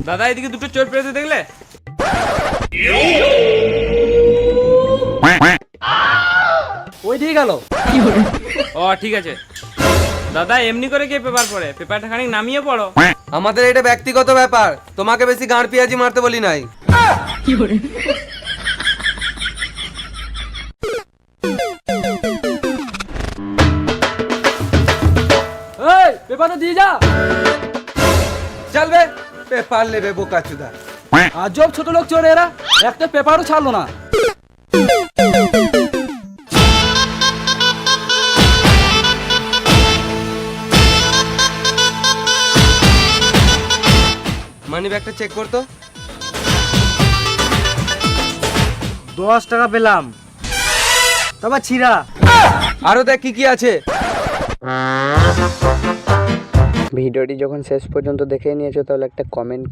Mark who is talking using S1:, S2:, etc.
S1: দাদা এদিকে দুটো চোর পেয়েছে দেখলে?
S2: ওই দিয়ে গেল।
S1: ও ঠিক আছে দাদা, এমনি করে কে পেপার পড়ে? পেপারটা খানিক নামিয়ে পড়ো।
S3: আমাদের এটা ব্যক্তিগত ব্যাপার, তোমাকে বেশি গাঁড় পেঁয়াজি মারতে বলি নাই।
S2: এই পেপারটা দিয়ে যা।
S3: চলবে পেপার নেবে বোকা চুদা।
S2: আজব ছোট লোক চোর এরা, একটা পেপারও ছাড়লো না।
S3: মানি ব্যাগটা চেক করতো।
S4: 10 টাকা পেলাম, তবে ছিঁড়া।
S3: আরো দেখ কি কি আছে।
S5: ভিডিওটি যখন শেষ পর্যন্ত দেখে নিয়েছো তাহলে একটা কমেন্ট